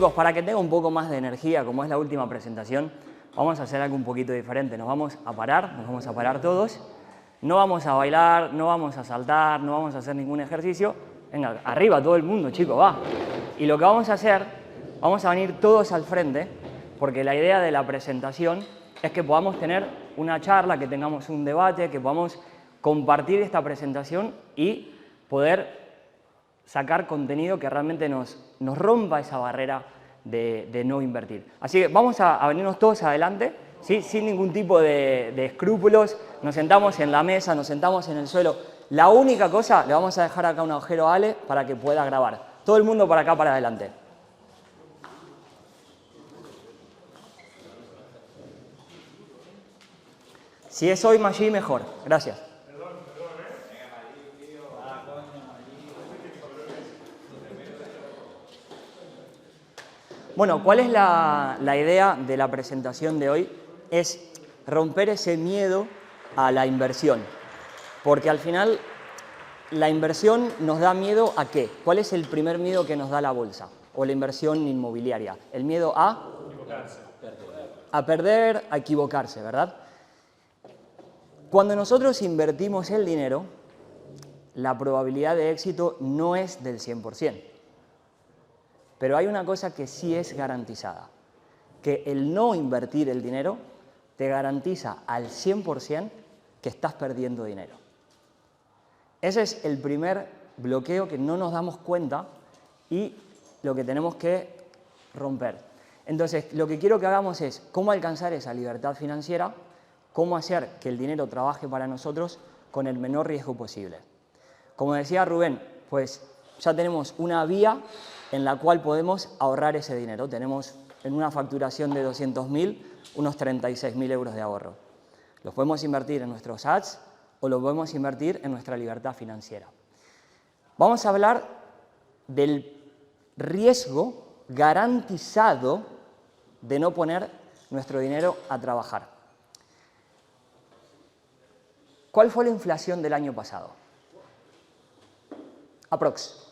Chicos, para que tenga un poco más de energía, como es la última presentación, vamos a hacer algo un poquito diferente. Nos vamos a parar todos. No vamos a bailar, no vamos a saltar, no vamos a hacer ningún ejercicio. Venga, arriba todo el mundo, chicos, va. Y lo que vamos a hacer, vamos a venir todos al frente, porque la idea de la presentación es que podamos tener una charla, que tengamos un debate, que podamos compartir esta presentación y poder sacar contenido que realmente nos rompa esa barrera de no invertir. Así que vamos a venirnos todos adelante, ¿sí? Sin ningún tipo de escrúpulos. Nos sentamos en la mesa, nos sentamos en el suelo. La única cosa, le vamos a dejar acá un agujero a Ale para que pueda grabar. Todo el mundo para acá, para adelante. Si es hoy, Maggi, mejor. Gracias. Bueno, ¿cuál es la idea de la presentación de hoy? Es romper ese miedo a la inversión. Porque al final, la inversión nos da miedo ¿a qué? ¿Cuál es el primer miedo que nos da la bolsa o la inversión inmobiliaria? El miedo a perder, a equivocarse, ¿verdad? Cuando nosotros invertimos el dinero, la probabilidad de éxito no es del 100%. Pero hay una cosa que sí es garantizada, que el no invertir el dinero te garantiza al 100% que estás perdiendo dinero. Ese es el primer bloqueo que no nos damos cuenta y lo que tenemos que romper. Entonces, lo que quiero que hagamos es cómo alcanzar esa libertad financiera, cómo hacer que el dinero trabaje para nosotros con el menor riesgo posible. Como decía Rubén, pues ya tenemos una vía en la cual podemos ahorrar ese dinero. Tenemos en una facturación de 200.000 unos 36.000 euros de ahorro. Los podemos invertir en nuestros ads o los podemos invertir en nuestra libertad financiera. Vamos a hablar del riesgo garantizado de no poner nuestro dinero a trabajar. ¿Cuál fue la inflación del año pasado? Aprox.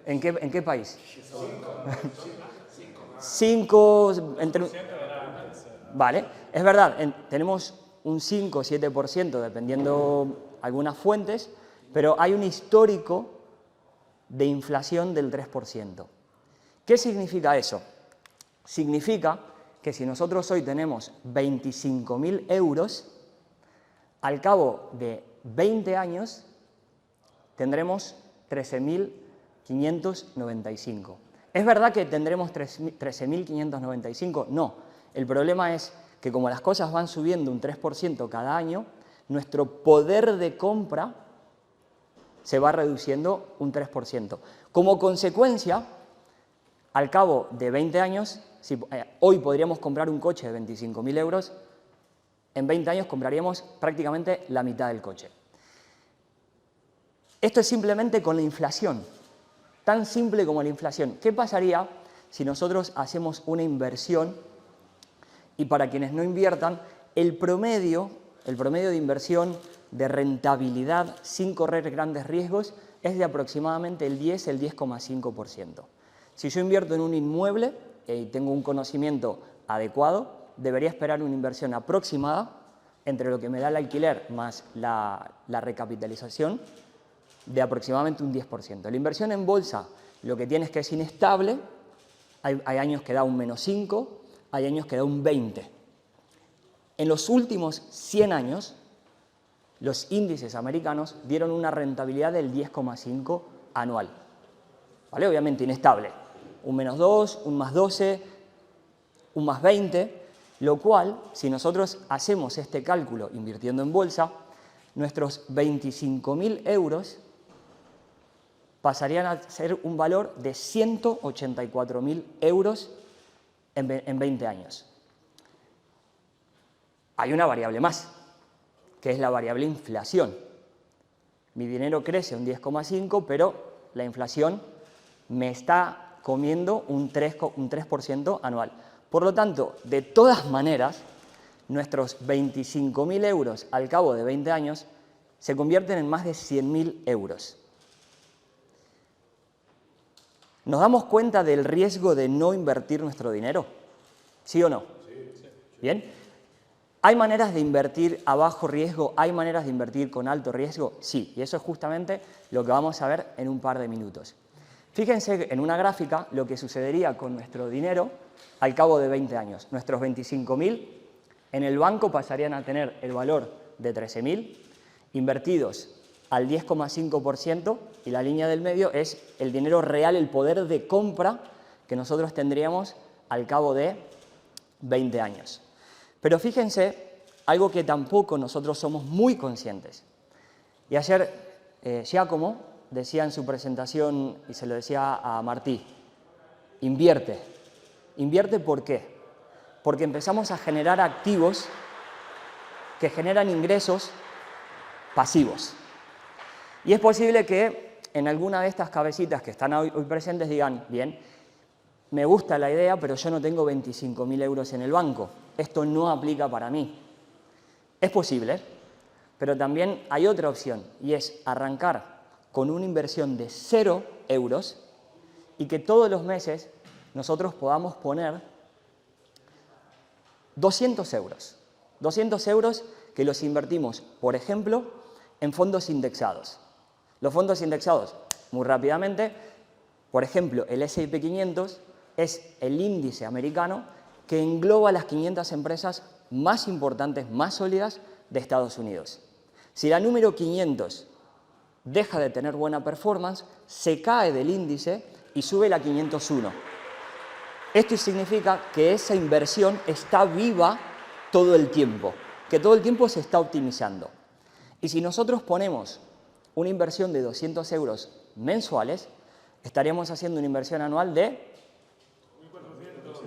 ¿En qué país? 5, entre... Vale, es verdad, tenemos un 5 o 7%, dependiendo algunas fuentes, pero hay un histórico de inflación del 3%. ¿Qué significa eso? Significa que si nosotros hoy tenemos 25.000 euros, al cabo de 20 años tendremos 13.595. ¿Es verdad que tendremos 13.595? No. El problema es que como las cosas van subiendo un 3% cada año, nuestro poder de compra se va reduciendo un 3%. Como consecuencia, al cabo de 20 años, si hoy podríamos comprar un coche de 25.000 euros, en 20 años compraríamos prácticamente la mitad del coche. Esto es simplemente con la inflación, tan simple como la inflación. ¿Qué pasaría si nosotros hacemos una inversión y para quienes no inviertan, el promedio de inversión de rentabilidad sin correr grandes riesgos es de aproximadamente el 10,5%? Si yo invierto en un inmueble y tengo un conocimiento adecuado, debería esperar una inversión aproximada entre lo que me da el alquiler más la recapitalización de aproximadamente un 10%. La inversión en bolsa lo que tiene es que es inestable, hay años que da un -5, hay años que da un 20. En los últimos 100 años, los índices americanos dieron una rentabilidad del 10,5 anual. ¿Vale? Obviamente inestable. Un -2, un +12, un +20, lo cual, si nosotros hacemos este cálculo invirtiendo en bolsa, nuestros 25.000 euros pasarían a ser un valor de 184.000 euros en 20 años. Hay una variable más, que es la variable inflación. Mi dinero crece un 10,5, pero la inflación me está comiendo un 3% anual. Por lo tanto, de todas maneras, nuestros 25.000 euros al cabo de 20 años se convierten en más de 100.000 euros. ¿Nos damos cuenta del riesgo de no invertir nuestro dinero? ¿Sí o no? ¿Bien? ¿Hay maneras de invertir a bajo riesgo? ¿Hay maneras de invertir con alto riesgo? Sí, y eso es justamente lo que vamos a ver en un par de minutos. Fíjense en una gráfica lo que sucedería con nuestro dinero al cabo de 20 años. Nuestros 25.000 en el banco pasarían a tener el valor de 13.000, invertidos al 10,5%, y la línea del medio es el dinero real, el poder de compra que nosotros tendríamos al cabo de 20 años. Pero fíjense, algo que tampoco nosotros somos muy conscientes. Y ayer Giacomo decía en su presentación, y se lo decía a Martí, invierte. ¿Invierte por qué? Porque empezamos a generar activos que generan ingresos pasivos. Y es posible que en alguna de estas cabecitas que están hoy presentes digan, bien, me gusta la idea, pero yo no tengo 25.000 euros en el banco. Esto no aplica para mí. Es posible, pero también hay otra opción, y es arrancar con una inversión de 0 euros y que todos los meses nosotros podamos poner 200 euros. 200 euros que los invertimos, por ejemplo, en fondos indexados. Los fondos indexados, muy rápidamente, por ejemplo, el S&P 500 es el índice americano que engloba las 500 empresas más importantes, más sólidas de Estados Unidos. Si la número 500 deja de tener buena performance, se cae del índice y sube la 501. Esto significa que esa inversión está viva todo el tiempo, que todo el tiempo se está optimizando. Y si nosotros ponemos una inversión de 200 euros mensuales, estaríamos haciendo una inversión anual de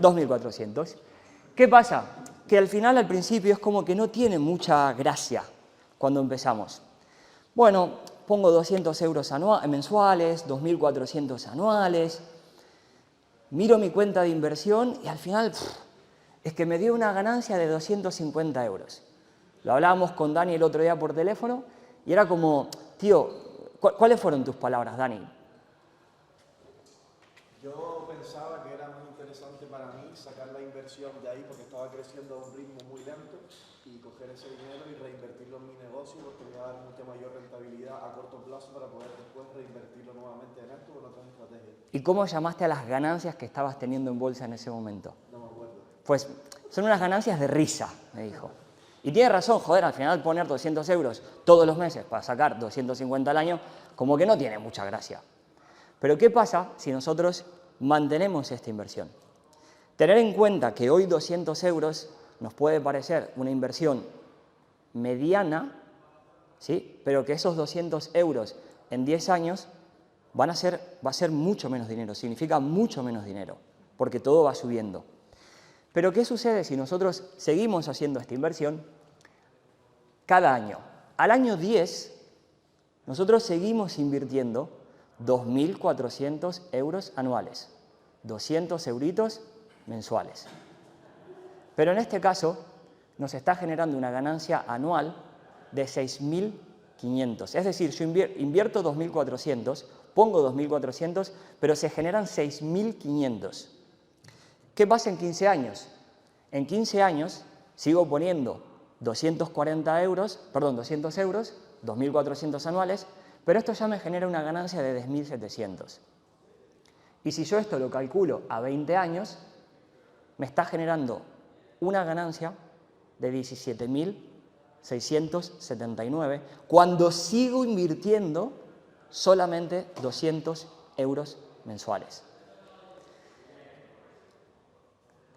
2.400. ¿Qué pasa? Que al final, al principio, es como que no tiene mucha gracia cuando empezamos. Bueno, pongo 200 euros mensuales, 2.400 anuales, miro mi cuenta de inversión y al final es que me dio una ganancia de 250 euros. Lo hablábamos con Dani el otro día por teléfono y era como, tío, ¿cuáles fueron tus palabras, Dani? Yo pensaba que era muy interesante para mí sacar la inversión de ahí porque estaba creciendo a un ritmo muy lento y coger ese dinero y reinvertirlo en mi negocio porque me iba a dar mucha mayor rentabilidad a corto plazo para poder después reinvertirlo nuevamente en esto con otras estrategias. ¿Y cómo llamaste a las ganancias que estabas teniendo en bolsa en ese momento? No me acuerdo. Pues son unas ganancias de risa, me dijo. Y tiene razón, joder, al final poner 200 euros todos los meses para sacar 250 al año, como que no tiene mucha gracia. Pero ¿qué pasa si nosotros mantenemos esta inversión? Tener en cuenta que hoy 200 euros nos puede parecer una inversión mediana, ¿sí? Pero que esos 200 euros en 10 años va a ser mucho menos dinero, significa mucho menos dinero, porque todo va subiendo. Pero ¿qué sucede si nosotros seguimos haciendo esta inversión cada año? Al año 10, nosotros seguimos invirtiendo 2.400 euros anuales, 200 euritos mensuales. Pero en este caso nos está generando una ganancia anual de 6.500. Es decir, yo invierto 2.400, pongo 2.400, pero se generan 6.500. ¿Qué pasa en 15 años? En 15 años sigo poniendo 200 euros, 2.400 anuales, pero esto ya me genera una ganancia de 10.700. Y si yo esto lo calculo a 20 años, me está generando una ganancia de 17.679 cuando sigo invirtiendo solamente 200 euros mensuales.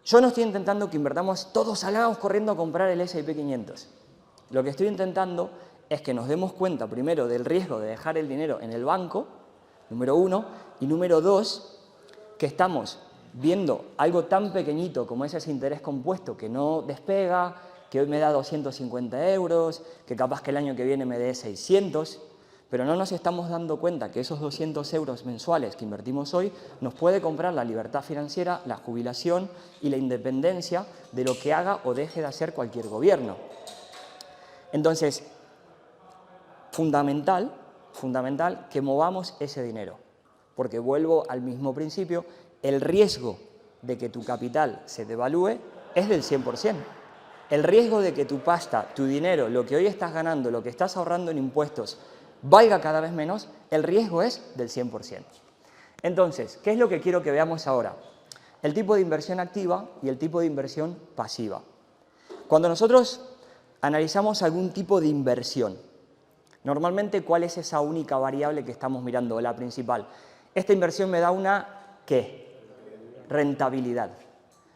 Yo no estoy intentando que invertamos, todos salgamos corriendo a comprar el S&P 500. Lo que estoy intentando es que nos demos cuenta primero del riesgo de dejar el dinero en el banco, número uno, y número dos, que estamos viendo algo tan pequeñito como es ese interés compuesto que no despega, que hoy me da 250 euros, que capaz que el año que viene me dé 600, pero no nos estamos dando cuenta que esos 200 euros mensuales que invertimos hoy nos puede comprar la libertad financiera, la jubilación y la independencia de lo que haga o deje de hacer cualquier gobierno. Entonces, fundamental que movamos ese dinero. porque vuelvo al mismo principio, el riesgo de que tu capital se devalúe es del 100%. El riesgo de que tu pasta, tu dinero, lo que hoy estás ganando, lo que estás ahorrando en impuestos, valga cada vez menos, el riesgo es del 100%. Entonces, ¿qué es lo que quiero que veamos ahora? El tipo de inversión activa y el tipo de inversión pasiva. Cuando nosotros analizamos algún tipo de inversión, normalmente, ¿cuál es esa única variable que estamos mirando, la principal? Esta inversión me da una, ¿qué? Rentabilidad.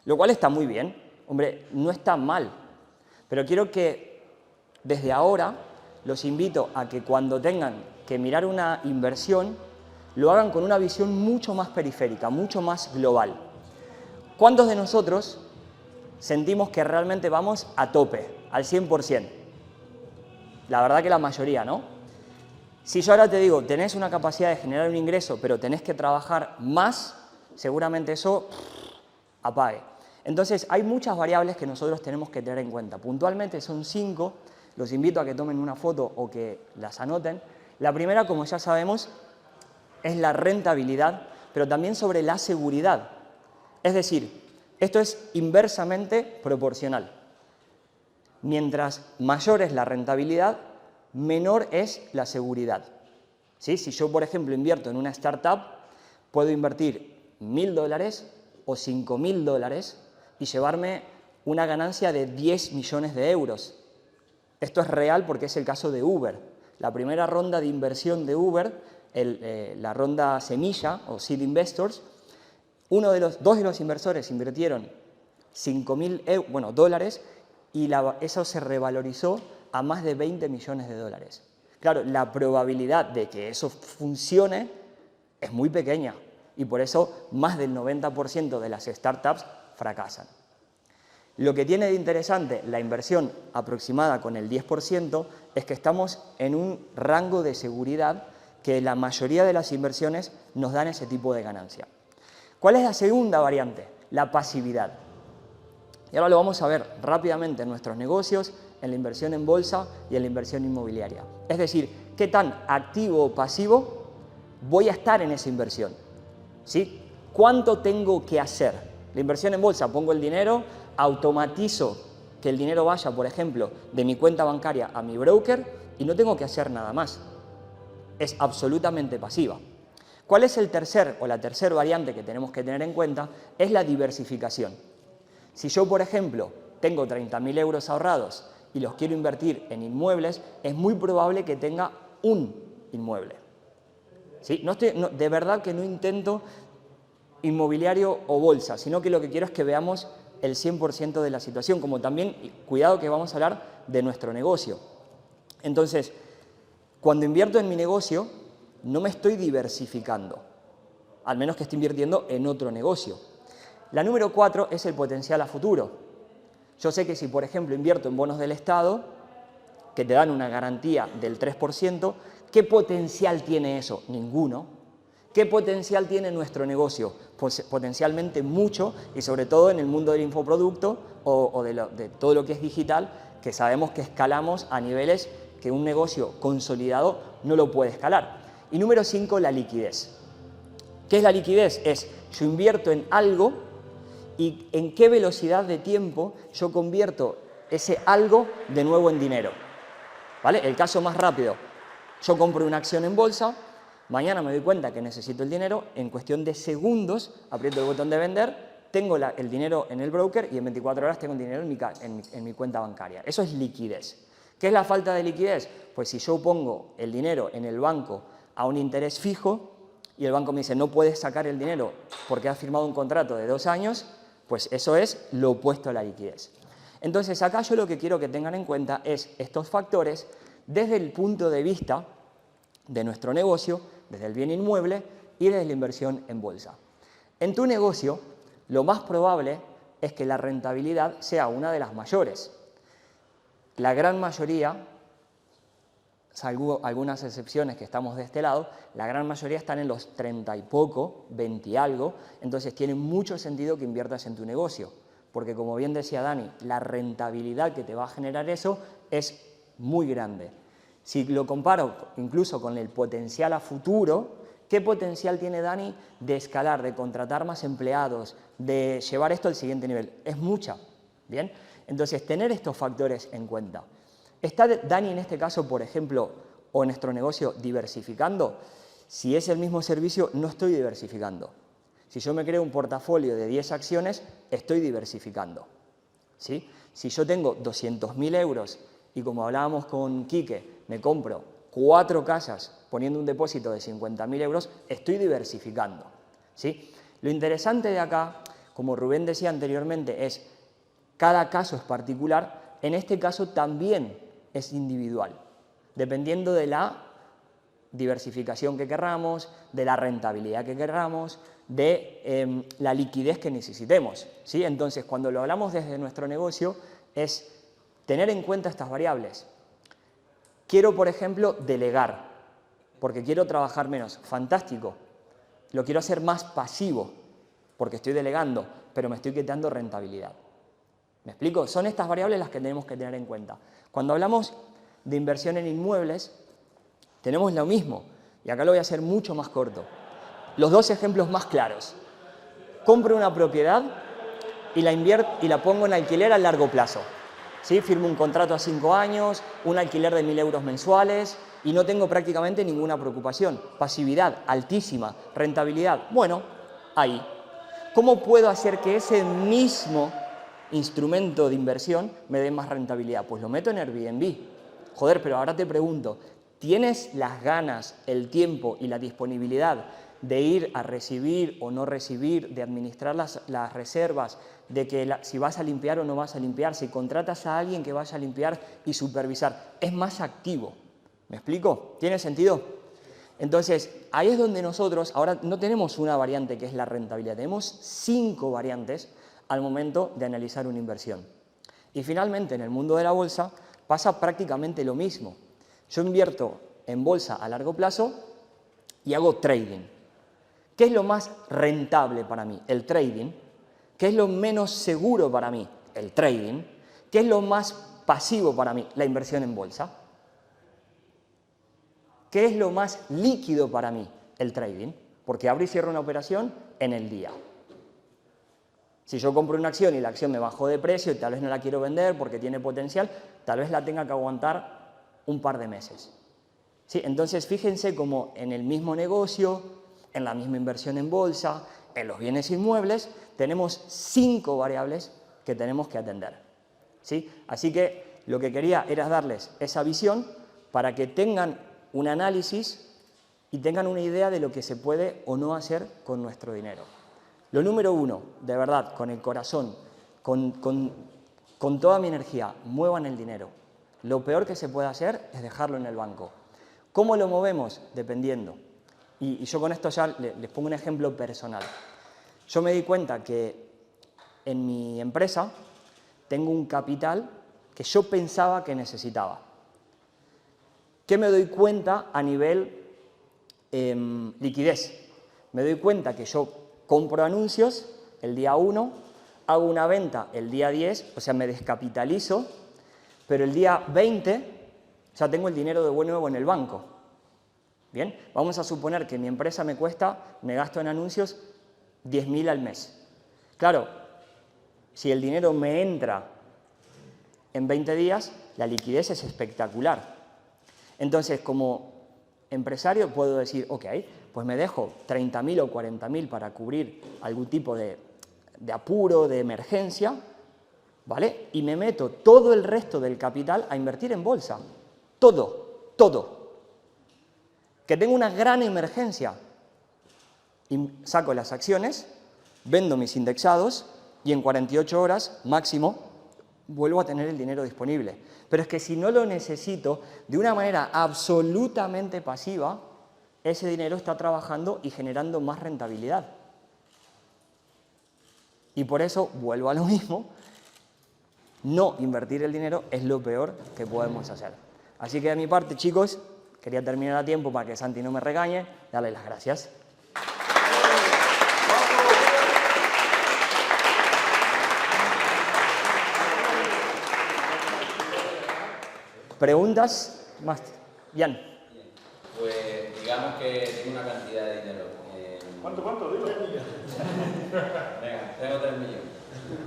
Lo cual está muy bien, hombre, no está mal. Pero quiero que desde ahora los invito a que cuando tengan que mirar una inversión, lo hagan con una visión mucho más periférica, mucho más global. ¿Cuántos de nosotros sentimos que realmente vamos a tope, al 100%? La verdad que la mayoría, ¿no? Si yo ahora te digo, tenés una capacidad de generar un ingreso, pero tenés que trabajar más, seguramente eso apague. Entonces, hay muchas variables que nosotros tenemos que tener en cuenta. Puntualmente son 5, los invito a que tomen una foto o que las anoten. La primera, como ya sabemos, es la rentabilidad, pero también sobre la seguridad. Es decir, esto es inversamente proporcional. Mientras mayor es la rentabilidad, menor es la seguridad. ¿Sí? Si yo, por ejemplo, invierto en una startup, puedo invertir $1.000 o $5.000 y llevarme una ganancia de 10 millones de euros. Esto es real porque es el caso de Uber. La primera ronda de inversión de Uber, la ronda semilla o seed investors, dos de los inversores invirtieron $5.000 y eso se revalorizó a más de 20 millones de dólares. Claro, la probabilidad de que eso funcione es muy pequeña y por eso más del 90% de las startups fracasan. Lo que tiene de interesante la inversión aproximada con el 10% es que estamos en un rango de seguridad que la mayoría de las inversiones nos dan ese tipo de ganancia. ¿Cuál es la segunda variante? La pasividad. Y ahora lo vamos a ver rápidamente en nuestros negocios, en la inversión en bolsa y en la inversión inmobiliaria. Es decir, qué tan activo o pasivo voy a estar en esa inversión. ¿Sí? ¿Cuánto tengo que hacer? La inversión en bolsa, pongo el dinero, automatizo que el dinero vaya, por ejemplo, de mi cuenta bancaria a mi broker y no tengo que hacer nada más. Es absolutamente pasiva. ¿Cuál es el tercer o la tercera variante que tenemos que tener en cuenta? Es la diversificación. Si yo, por ejemplo, tengo 30.000 euros ahorrados y los quiero invertir en inmuebles, es muy probable que tenga un inmueble. ¿Sí? De verdad que no intento inmobiliario o bolsa, sino que lo que quiero es que veamos el 100% de la situación, como también, cuidado que vamos a hablar de nuestro negocio. Entonces, cuando invierto en mi negocio, no me estoy diversificando, al menos que esté invirtiendo en otro negocio. La número 4 es el potencial a futuro. Yo sé que si, por ejemplo, invierto en bonos del Estado, que te dan una garantía del 3%, ¿qué potencial tiene eso? Ninguno. ¿Qué potencial tiene nuestro negocio? Pues potencialmente mucho, y sobre todo en el mundo del infoproducto o de todo lo que es digital, que sabemos que escalamos a niveles que un negocio consolidado no lo puede escalar. Y número 5, la liquidez. ¿Qué es la liquidez? Es, yo invierto en algo y en qué velocidad de tiempo yo convierto ese algo de nuevo en dinero. ¿Vale? El caso más rápido, yo compro una acción en bolsa, mañana me doy cuenta que necesito el dinero, en cuestión de segundos aprieto el botón de vender, tengo el dinero en el broker y en 24 horas tengo el dinero en mi cuenta bancaria. Eso es liquidez. ¿Qué es la falta de liquidez? Pues si yo pongo el dinero en el banco a un interés fijo y el banco me dice no puedes sacar el dinero porque has firmado un contrato de 2 años, pues eso es lo opuesto a la liquidez. Entonces acá yo lo que quiero que tengan en cuenta es estos factores desde el punto de vista de nuestro negocio, desde el bien inmueble y desde la inversión en bolsa. En tu negocio, lo más probable es que la rentabilidad sea una de las mayores. La gran mayoría, salvo algunas excepciones que estamos de este lado, la gran mayoría están en los 30 y poco, 20 y algo, entonces tiene mucho sentido que inviertas en tu negocio, porque como bien decía Dani, la rentabilidad que te va a generar eso es muy grande. Si lo comparo incluso con el potencial a futuro, ¿Qué potencial tiene Dani de escalar, de contratar más empleados, de llevar esto al siguiente nivel? Es mucha, ¿bien? Entonces, tener estos factores en cuenta. ¿Está Dani en este caso, por ejemplo, o nuestro negocio diversificando? Si es el mismo servicio, no estoy diversificando. Si yo me creo un portafolio de 10 acciones, estoy diversificando, ¿sí? Si yo tengo 200.000 euros y, como hablábamos con Quique, me compro 4 casas poniendo un depósito de 50.000 euros, estoy diversificando, ¿sí? Lo interesante de acá, como Rubén decía anteriormente, es cada caso es particular. En este caso también es individual, dependiendo de la diversificación que querramos, de la rentabilidad que querramos, de la liquidez que necesitemos, ¿sí? Entonces, cuando lo hablamos desde nuestro negocio, es tener en cuenta estas variables. Quiero, por ejemplo, delegar, porque quiero trabajar menos. Fantástico. Lo quiero hacer más pasivo, porque estoy delegando, pero me estoy quitando rentabilidad. ¿Me explico? Son estas variables las que tenemos que tener en cuenta. Cuando hablamos de inversión en inmuebles, tenemos lo mismo, y acá lo voy a hacer mucho más corto. Los dos ejemplos más claros. Compro una propiedad y la pongo en alquiler a largo plazo. ¿Sí? Firmo un contrato a 5 años, un alquiler de 1.000 euros mensuales y no tengo prácticamente ninguna preocupación. Pasividad altísima, rentabilidad, bueno, ahí. ¿Cómo puedo hacer que ese mismo instrumento de inversión me dé más rentabilidad? Pues lo meto en Airbnb. Joder, pero ahora te pregunto, ¿tienes las ganas, el tiempo y la disponibilidad de ir a recibir o no recibir, de administrar las reservas, de que si vas a limpiar o no vas a limpiar, si contratas a alguien que vaya a limpiar y supervisar? Es más activo. ¿Me explico? ¿Tiene sentido? Entonces, ahí es donde nosotros ahora no tenemos una variante que es la rentabilidad, tenemos 5 variantes al momento de analizar una inversión. Y finalmente, en el mundo de la bolsa pasa prácticamente lo mismo. Yo invierto en bolsa a largo plazo y hago trading. ¿Qué es lo más rentable para mí? El trading. ¿Qué es lo menos seguro para mí? El trading. ¿Qué es lo más pasivo para mí? La inversión en bolsa. ¿Qué es lo más líquido para mí? El trading. Porque abro y cierro una operación en el día. Si yo compro una acción y la acción me bajó de precio y tal vez no la quiero vender porque tiene potencial, tal vez la tenga que aguantar un par de meses. ¿Sí? Entonces, fíjense cómo en el mismo negocio, en la misma inversión en bolsa, en los bienes inmuebles, tenemos 5 variables que tenemos que atender. ¿Sí? Así que lo que quería era darles esa visión para que tengan un análisis y tengan una idea de lo que se puede o no hacer con nuestro dinero. Lo número 1, de verdad, con el corazón, con toda mi energía, muevan el dinero. Lo peor que se puede hacer es dejarlo en el banco. ¿Cómo lo movemos? Dependiendo. Y yo con esto ya les pongo un ejemplo personal. Yo me di cuenta que en mi empresa tengo un capital que yo pensaba que necesitaba. ¿Qué me doy cuenta a nivel liquidez? Me doy cuenta que yo compro anuncios el día 1, hago una venta el día 10, o sea, me descapitalizo, pero el día 20 ya tengo el dinero de nuevo en el banco. Bien, vamos a suponer que mi empresa me gasto en anuncios 10.000 al mes. Claro, si el dinero me entra en 20 días, la liquidez es espectacular. Entonces, como empresario puedo decir, ok, pues me dejo 30.000 o 40.000 para cubrir algún tipo de apuro, de emergencia, ¿vale? Y me meto todo el resto del capital a invertir en bolsa. Todo. Que tengo una gran emergencia y saco las acciones, vendo mis indexados y en 48 horas máximo vuelvo a tener el dinero disponible. Pero es que si no lo necesito de una manera absolutamente pasiva, ese dinero está trabajando y generando más rentabilidad. Y por eso vuelvo a lo mismo, no invertir el dinero es lo peor que podemos hacer. Así que de mi parte, chicos, quería terminar a tiempo para que Santi no me regañe, darle las gracias. ¿Preguntas? Más. Jan. Pues digamos que tengo una cantidad de dinero. ¿Cuánto? Dilo. Venga, tengo 3 millones.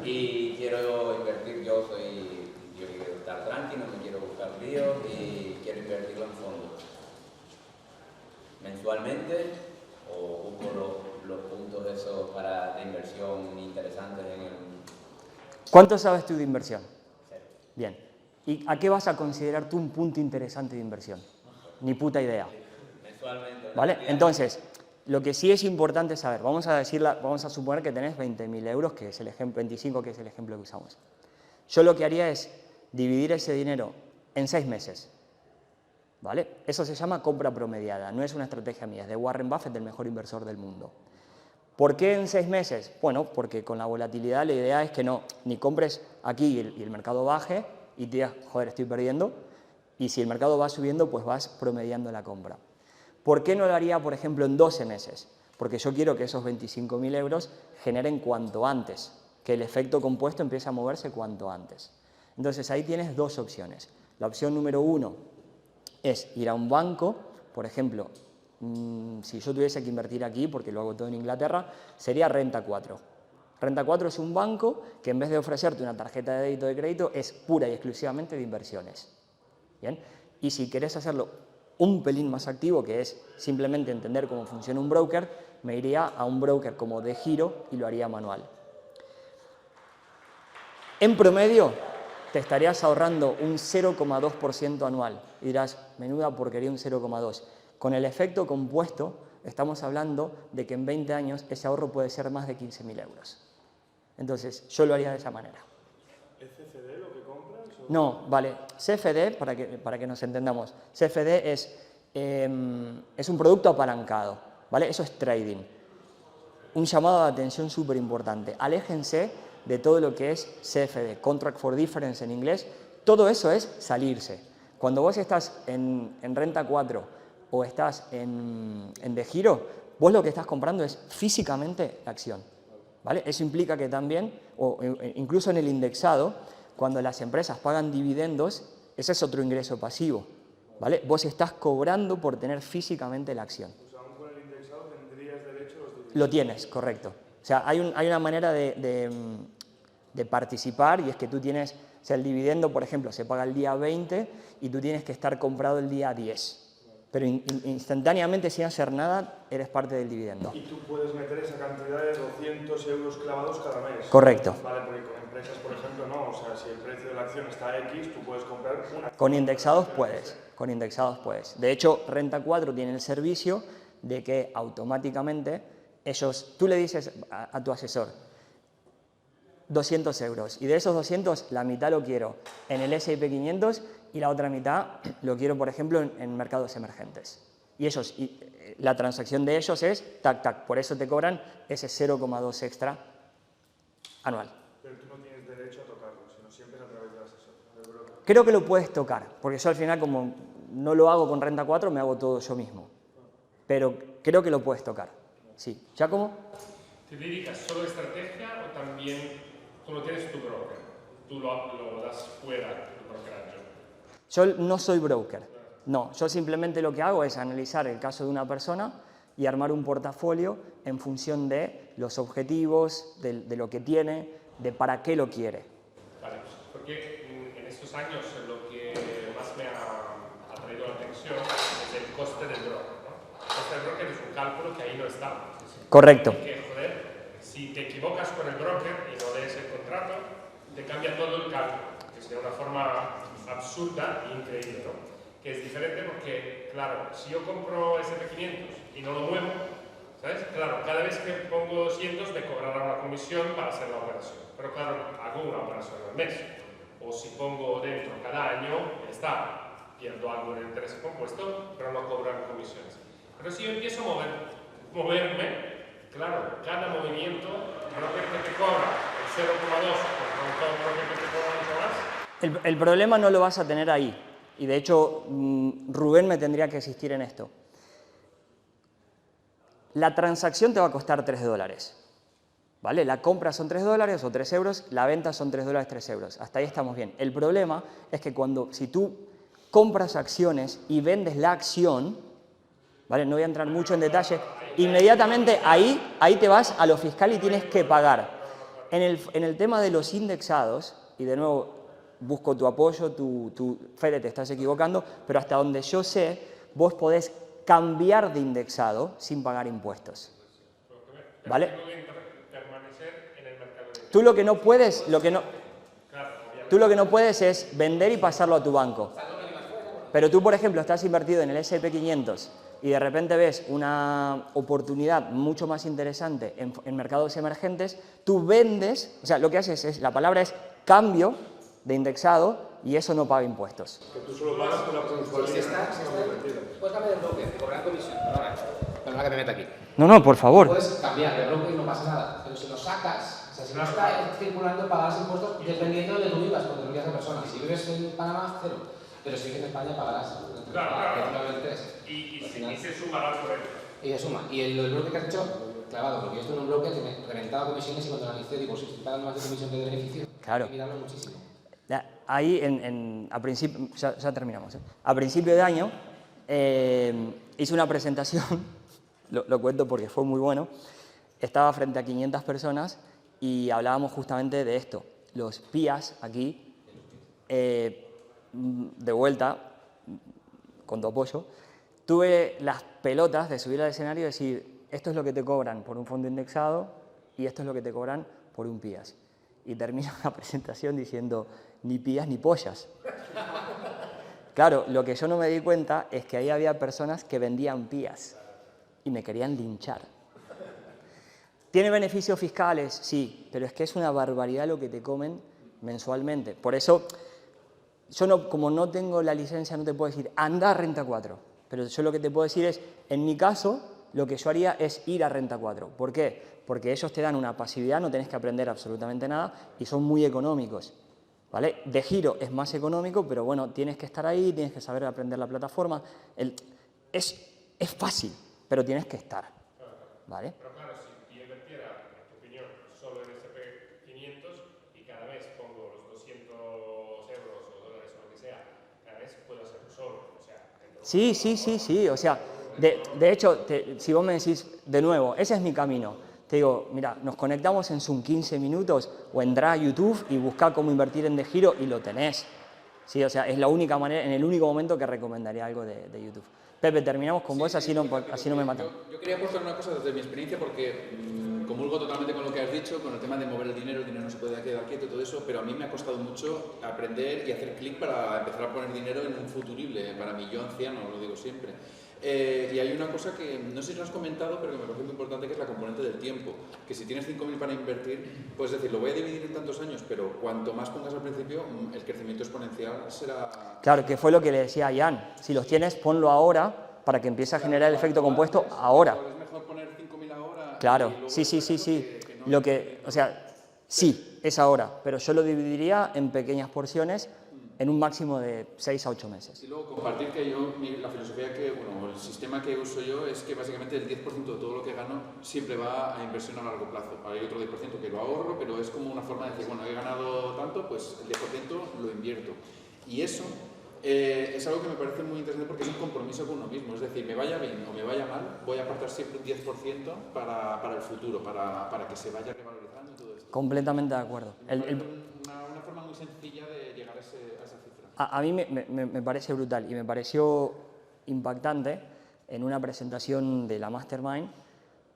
Y quiero invertir, yo quiero estar tranquilo, no me quiero buscar líos y quiero invertirlo en fondos. ¿Mensualmente? ¿O busco los puntos esos de inversión interesantes en el...? ¿Cuánto sabes tú de inversión? Cero. Bien. ¿Y a qué vas a considerar tú un punto interesante de inversión? Ni puta idea. Mensualmente. ¿Vale? Entonces, lo que sí es importante saber, vamos a suponer que tenés 20.000 euros, que es el ejemplo, 25, que es el ejemplo que usamos. Yo lo que haría es dividir ese dinero en 6 meses. ¿Vale? Eso se llama compra promediada, no es una estrategia mía, es de Warren Buffett, el mejor inversor del mundo. ¿Por qué en 6 meses? Bueno, porque con la volatilidad la idea es que ni compres aquí y el mercado baje y te digas, joder, estoy perdiendo, y si el mercado va subiendo, pues vas promediando la compra. ¿Por qué no lo haría, por ejemplo, en 12 meses? Porque yo quiero que esos 25.000 euros generen cuanto antes, que el efecto compuesto empiece a moverse cuanto antes. Entonces ahí tienes 2 opciones. La opción número 1 es ir a un banco, por ejemplo, si yo tuviese que invertir aquí, porque lo hago todo en Inglaterra, sería Renta 4. Renta 4 es un banco que en vez de ofrecerte una tarjeta de débito o de crédito es pura y exclusivamente de inversiones. ¿Bien? Y si querés hacerlo un pelín más activo, que es simplemente entender cómo funciona un broker, me iría a un broker como de giro y lo haría manual. En promedio, te estarías ahorrando un 0,2% anual. Y dirás, menuda porquería un 0,2%. Con el efecto compuesto, estamos hablando de que en 20 años ese ahorro puede ser más de 15.000 euros. Entonces, yo lo haría de esa manera. ¿Es CFD lo que compras? No, vale. CFD, para que nos entendamos, CFD es un producto apalancado, ¿vale? Eso es trading. Un llamado de atención súper importante. Aléjense de todo lo que es CFD, Contract for Difference en inglés. Todo eso es salirse. Cuando vos estás en Renta 4 o estás en de giro, vos lo que estás comprando es físicamente la acción, ¿vale? Eso implica que también, o incluso en el indexado, cuando las empresas pagan dividendos, ese es otro ingreso pasivo, ¿vale? Vos estás cobrando por tener físicamente la acción. Pues aún con el indexado tendrías derecho a los dividendos. Lo tienes, correcto. O sea, hay una manera de participar y es que tú tienes, o sea, el dividendo, por ejemplo, se paga el día 20 y tú tienes que estar comprado el día 10. Pero instantáneamente, sin hacer nada, eres parte del dividendo. Y tú puedes meter esa cantidad de 200 euros clavados cada mes. Correcto. Vale, porque con empresas, por ejemplo, no. O sea, si el precio de la acción está X, tú puedes comprar una. Con indexados puedes, con indexados puedes. De hecho, Renta 4 tiene el servicio de que automáticamente tú le dices a tu asesor, 200 euros, y de esos 200 la mitad lo quiero en el S&P 500 y la otra mitad lo quiero, por ejemplo, en mercados emergentes. Y la transacción de ellos es tac, tac, por eso te cobran ese 0,2 extra anual. Pero tú no tienes derecho a tocarlo, sino siempre es a través del asesor, del broker. Creo que lo puedes tocar, porque yo al final, como no lo hago con Renta 4, me hago todo yo mismo. Pero creo que lo puedes tocar. Sí. ¿Giacomo? ¿Te dedicas solo a estrategia o también tú no tienes tu broker? Tú lo das fuera de tu brokeraje. Yo no soy broker. No, yo simplemente lo que hago es analizar el caso de una persona y armar un portafolio en función de los objetivos, de lo que tiene, de para qué lo quiere. Vale, porque en estos años lo que más me ha traído la atención es el coste del broker, ¿no? El coste del broker es un cálculo que ahí no está. Correcto. Que, joder, si te equivocas con el broker y no lees el contrato, te cambia todo el cálculo, que es de una forma absurda e increíble, ¿no? Que es diferente porque, claro, si yo compro SP500 y no lo muevo, ¿sabes? Claro, cada vez que pongo 200 me cobrará una comisión para hacer la operación. Pero claro, hago una operación al mes. O si pongo dentro cada año, está, pierdo algo en el interés compuesto, pero no cobran comisiones. Pero si yo empiezo a moverme, claro, cada movimiento, broker que te cobra el 0,2 contra un broker que te cobra mucho más. El problema no lo vas a tener ahí. Y de hecho, Rubén me tendría que asistir en esto. La transacción te va a costar $3. ¿Vale? La compra son $3 o 3 euros, la venta son $3, 3 euros. Hasta ahí estamos bien. El problema es que si tú compras acciones y vendes la acción, ¿vale? No voy a entrar mucho en detalle. Inmediatamente ahí te vas a lo fiscal y tienes que pagar. En el tema de los indexados, y de nuevo busco tu apoyo, Fede, te estás equivocando, pero hasta donde yo sé, vos podés cambiar de indexado sin pagar impuestos. ¿Vale? Permanecer en el mercado de... Tú lo que no puedes, tú lo que no puedes es vender y pasarlo a tu banco. Pero tú, por ejemplo, estás invertido en el S&P 500 y de repente ves una oportunidad mucho más interesante en mercados emergentes, tú vendes, o sea, lo que haces es, la palabra es cambio de indexado y eso no paga impuestos. Que tú solo pagas por la plusvalía. Puedes cambiar de broker, cobrar comisión. Perdona que me meta aquí. No, por favor. Puedes cambiar de broker y no pasa nada. Pero si lo sacas, o sea, si no está circulando, pagarás impuestos dependiendo de donde tú vivas, porque lo vivas de persona. Si vives en Panamá, cero. Pero si vives en España, pagarás. Claro. Y se sumará por él. Y se suma. Y el broker que has hecho, clavado, porque yo estoy en un broker que me reventaba comisiones y cuando analicé, digo, si estoy pagando más de comisión que de beneficio, claro. hay que mirarlo muchísimo. Ahí, a principio, ya terminamos. A principio de año hice una presentación, lo cuento porque fue muy bueno, estaba frente a 500 personas y hablábamos justamente de esto. Los PIAs aquí, de vuelta, con tu apoyo, tuve las pelotas de subir al escenario y decir, esto es lo que te cobran por un fondo indexado y esto es lo que te cobran por un PIAs. Y termino la presentación diciendo, ni pías ni pollas. Claro, lo que yo no me di cuenta es que ahí había personas que vendían pías y me querían linchar. ¿Tiene beneficios fiscales? Sí, pero es que es una barbaridad lo que te comen mensualmente. Por eso, yo como no tengo la licencia, no te puedo decir, anda a Renta 4. Pero yo lo que te puedo decir es, en mi caso, lo que yo haría es ir a Renta 4. ¿Por qué? Porque ellos te dan una pasividad, no tenés que aprender absolutamente nada y son muy económicos. ¿Vale? De giro es más económico, pero bueno, tienes que estar ahí, tienes que saber aprender la plataforma. Es fácil, pero tienes que estar. ¿Vale? Pero claro, si yo invirtiera, en tu opinión, solo en S&P 500 y cada vez pongo los 200 euros o dólares o lo que sea, cada vez puedo hacerlo solo. O sea, Sí. O sea, de hecho, si vos me decís, de nuevo, ese es mi camino. Te digo, mira, nos conectamos en Zoom 15 minutos o entrá a YouTube y buscá cómo invertir en de giro y lo tenés. Sí, o sea, es la única manera, en el único momento que recomendaría algo de YouTube. Pepe, terminamos con vos, así no me matan. Yo quería aportar una cosa desde mi experiencia porque comulgo totalmente con lo que has dicho, con el tema de mover el dinero no se puede quedar quieto y todo eso, pero a mí me ha costado mucho aprender y hacer clic para empezar a poner dinero en un futurible, para mí, yo anciano, lo digo siempre. Y hay una cosa que no sé si lo has comentado, pero que me parece muy importante, que es la componente del tiempo. Que si tienes 5.000 para invertir, puedes decir, lo voy a dividir en tantos años, pero cuanto más pongas al principio, el crecimiento exponencial será... Claro, que fue lo que le decía a Ian. Si los tienes, ponlo ahora para que empiece a generar el efecto compuesto ahora. Es mejor poner 5.000 ahora... Claro, sí. O sea, sí, es ahora, pero yo lo dividiría en pequeñas porciones en un máximo de 6 a 8 meses. Y luego compartir que la filosofía el sistema que uso yo es que básicamente el 10% de todo lo que gano siempre va a inversión a largo plazo. Hay otro 10% que lo ahorro, pero es como una forma de decir, bueno, he ganado tanto, pues el 10% lo invierto. Y eso es algo que me parece muy interesante porque es un compromiso con uno mismo. Es decir, me vaya bien o me vaya mal, voy a apartar siempre un 10% para el futuro, para que se vaya revalorizando y todo esto. Completamente de acuerdo. Una forma muy sencilla de llegar a esa cifra. A mí me parece brutal y me pareció impactante en una presentación de la Mastermind.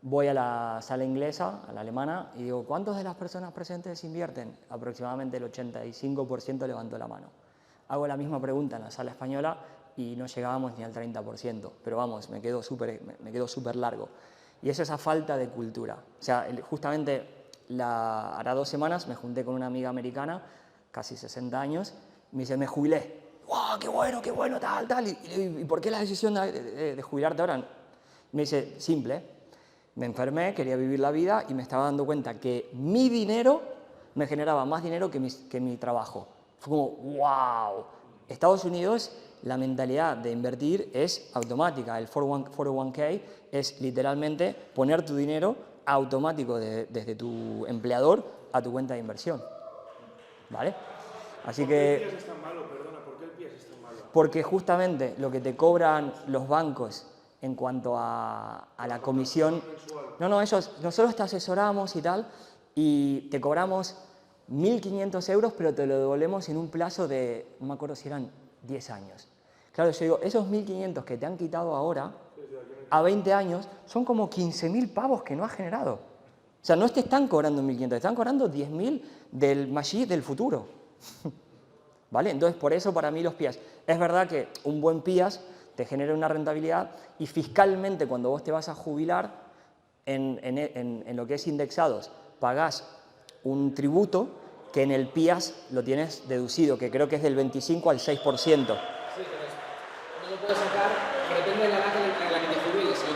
Voy a la sala inglesa, a la alemana, y digo, ¿cuántos de las personas presentes invierten? Aproximadamente el 85% levantó la mano. Hago la misma pregunta en la sala española y no llegábamos ni al 30%, pero vamos, me quedo súper largo. Y es esa falta de cultura. O sea, justamente hará 2 semanas me junté con una amiga americana, casi 60 años, me dice, me jubilé. ¡Wow, qué bueno, tal! ¿Y por qué la decisión de jubilarte ahora? Me dice, simple, me enfermé, quería vivir la vida y me estaba dando cuenta que mi dinero me generaba más dinero que mi trabajo. Fue como, wow. Estados Unidos, la mentalidad de invertir es automática. El 401k es literalmente poner tu dinero automático desde tu empleador a tu cuenta de inversión. ¿Vale? Así ¿Por qué el que... PIAS es tan malo? Perdona, ¿por qué el PIAS es tan malo? Porque justamente lo que te cobran los bancos en cuanto a la comisión. No, nosotros te asesoramos y tal, y te cobramos 1.500 euros, pero te lo devolvemos en un plazo de, no me acuerdo si eran 10 años. Claro, yo digo, esos 1.500 que te han quitado ahora, a 20 años, son como 15.000 pavos que no has generado. O sea, no te están cobrando 1.500, te están cobrando 10.000 del Maggi del futuro. ¿Vale? Entonces, por eso para mí los PIAs, es verdad que un buen PIAs te genera una rentabilidad y fiscalmente cuando vos te vas a jubilar, en lo que es indexados, pagás un tributo que en el PIAs lo tienes deducido, que creo que es del 25 al 6%. Sí, pero no lo puedes sacar, depende de la edad en la que te jubiles, ¿sí?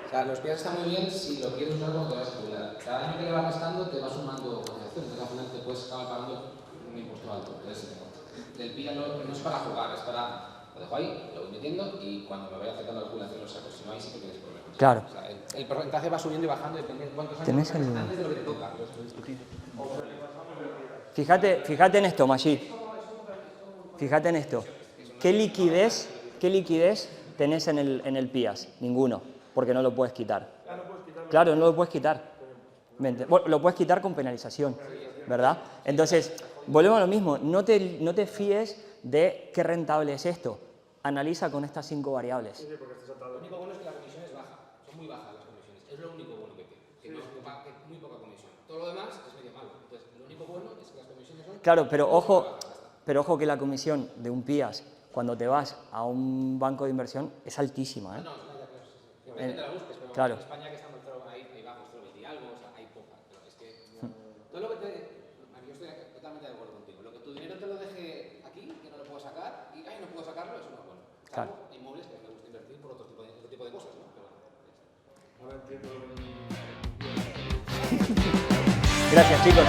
O sea, los PIAs están muy bien si lo quieres usar cuando te vas a jubilar. Cada año que le vas gastando te va sumando cotización, entonces al final te puedes acabar pagando un impuesto alto. Entonces, el PIA no es para jugar, es para... Lo dejo ahí, lo voy metiendo y cuando me vaya acercando a la jubilación lo saco. Si no, ahí sí que tienes problemas. Claro. O sea, el porcentaje va subiendo y bajando dependiendo de cuántos años antes de lo que te toca. Fíjate en esto, Maggi. Fíjate en esto. ¿Qué liquidez tenés en el PIAs? Ninguno, porque no lo puedes quitar. Claro, no lo puedes quitar. Bueno, lo puedes quitar con penalización, ¿verdad? Entonces, volvemos a lo mismo. No te fíes de qué rentable es esto. Analiza con estas 5 variables. Lo único bueno es que la comisión es baja. Son muy bajas las comisiones. Es lo único bueno que tiene. Que muy poca comisión. Todo lo demás es medio malo. Entonces, lo único bueno es que las comisiones son... Claro, pero ojo que la comisión de un PIAs, cuando te vas a un banco de inversión, es altísima, ¿eh? No, depende de la busques, pero claro. en España que estamos ahí bajos, 0,20 y algo, o sea, hay pocas. Pero es que todo lo que te... Yo estoy totalmente de acuerdo contigo. Lo que tu dinero te lo deje aquí, que no lo puedo sacar, y no puedo sacarlo, eso no es bueno. Claro. Hay inmuebles que me gusta invertir por otro tipo de cosas, ¿no? Pero, Ahora entiendo lo que... Gracias, chicos.